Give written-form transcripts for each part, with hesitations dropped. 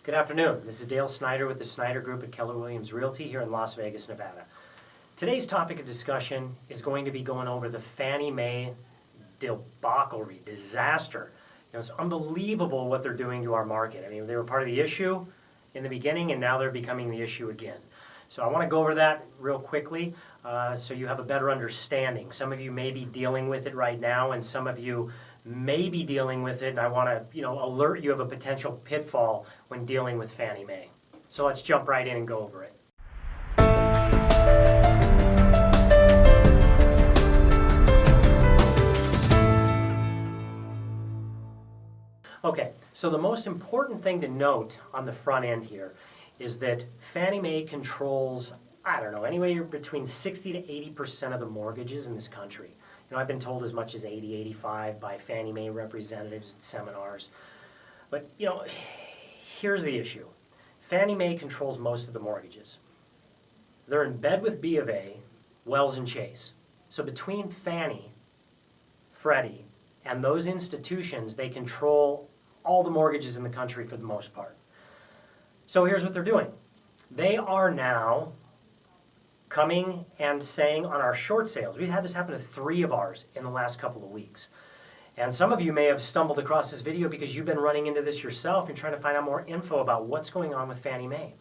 Good afternoon. This is Dale Snyder with the Snyder Group at Keller Williams Realty here in Las Vegas, Nevada. Today's topic of discussion is going to be going over the Fannie Mae debauchery, disaster. It's unbelievable what they're doing to our market. I mean, they were part of the issue in the beginning, and now they're becoming the issue again. So I want to go over that real quickly so you have a better understanding. Some of you may be dealing with it right now, and some of you may be dealing with it, and I want to alert you of a potential pitfall when dealing with Fannie Mae. So let's jump right in and go over it. Okay, so the most important thing to note on the front end here is that Fannie Mae controls, anywhere between 60 to 80% of the mortgages in this country. I've been told as much as 80, 85 by Fannie Mae representatives at seminars. But, here's the issue. Fannie Mae controls most of the mortgages. They're in bed with B of A, Wells and Chase. So between Fannie, Freddie, and those institutions, they control all the mortgages in the country for the most part. So here's what they're doing. They are now coming and saying on our short sales, we've had this happen to 3 of ours in the last couple of weeks. And some of you may have stumbled across this video because you've been running into this yourself and trying to find out more info about what's going on with Fannie Mae.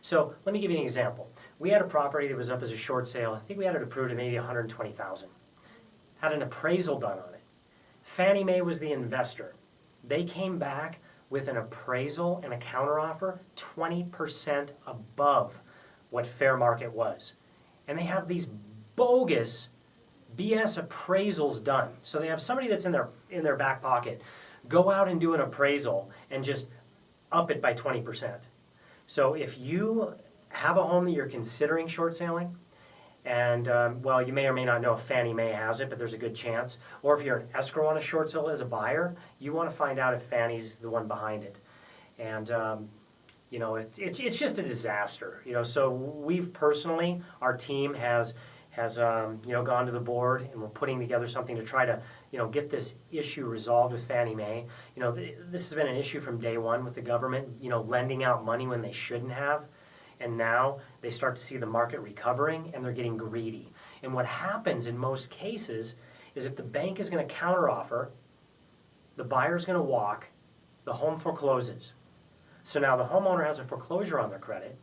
So let me give you an example. We had a property that was up as a short sale. I think we had it approved at maybe $120,000. Had an appraisal done on it. Fannie Mae was the investor. They came back with an appraisal and a counteroffer 20% above what fair market was. And they have these bogus BS appraisals done. So they have somebody that's in their back pocket go out and do an appraisal and just up it by 20%. So if you have a home that you're considering short selling, and you may or may not know if Fannie Mae has it, but there's a good chance. Or if you're an escrow on a short sale as a buyer, you want to find out if Fannie's the one behind it. And it's just a disaster. So we've personally, our team has gone to the board, and we're putting together something to try to get this issue resolved with Fannie Mae. This has been an issue from day one with the government, lending out money when they shouldn't have. And now they start to see the market recovering, and they're getting greedy. And what happens in most cases is if the bank is going to counteroffer, the buyer's going to walk, the home forecloses. So now the homeowner has a foreclosure on their credit,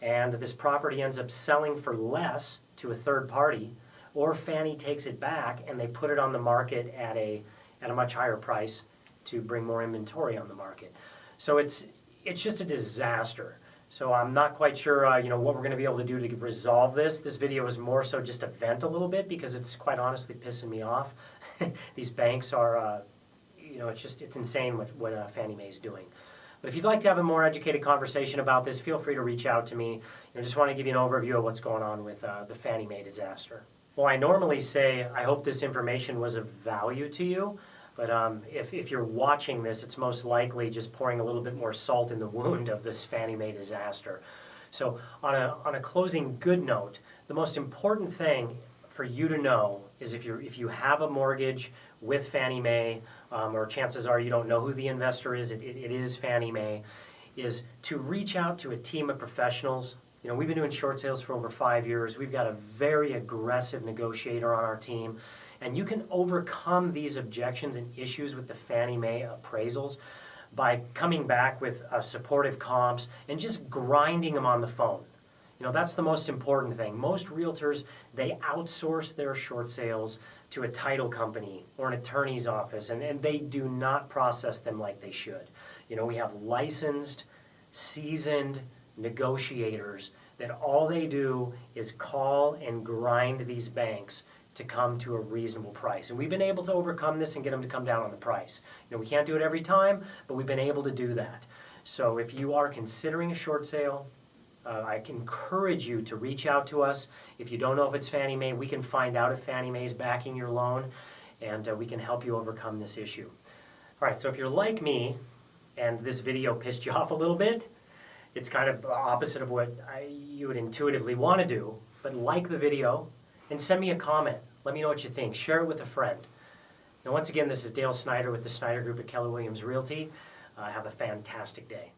and this property ends up selling for less to a third party, or Fannie takes it back and they put it on the market at a much higher price to bring more inventory on the market. So it's just a disaster. So I'm not quite sure what we're going to be able to do to resolve this. This video is more so just to vent a little bit because it's quite honestly pissing me off. These banks are, it's insane what Fannie Mae is doing. But if you'd like to have a more educated conversation about this, feel free to reach out to me. I just want to give you an overview of what's going on with the Fannie Mae disaster. Well, I normally say I hope this information was of value to you. But if you're watching this, it's most likely just pouring a little bit more salt in the wound of this Fannie Mae disaster. So on a closing good note, the most important thing for you to know is if you have a mortgage with Fannie Mae, or chances are you don't know who the investor is, it is Fannie Mae, is to reach out to a team of professionals. We've been doing short sales for over 5 years. We've got a very aggressive negotiator on our team. And you can overcome these objections and issues with the Fannie Mae appraisals by coming back with supportive comps and just grinding them on the phone. That's the most important thing. Most realtors, they outsource their short sales to a title company or an attorney's office, and they do not process them like they should. We have licensed, seasoned negotiators that all they do is call and grind these banks to come to a reasonable price. And we've been able to overcome this and get them to come down on the price. We can't do it every time, but we've been able to do that. So if you are considering a short sale, I can encourage you to reach out to us. If you don't know if it's Fannie Mae, we can find out if Fannie Mae is backing your loan, and we can help you overcome this issue. All right, so if you're like me, and this video pissed you off a little bit, it's kind of the opposite of what you would intuitively want to do, but like the video, and send me a comment. Let me know what you think. Share it with a friend. Now, once again, this is Dale Snyder with the Snyder Group at Keller Williams Realty. Have a fantastic day.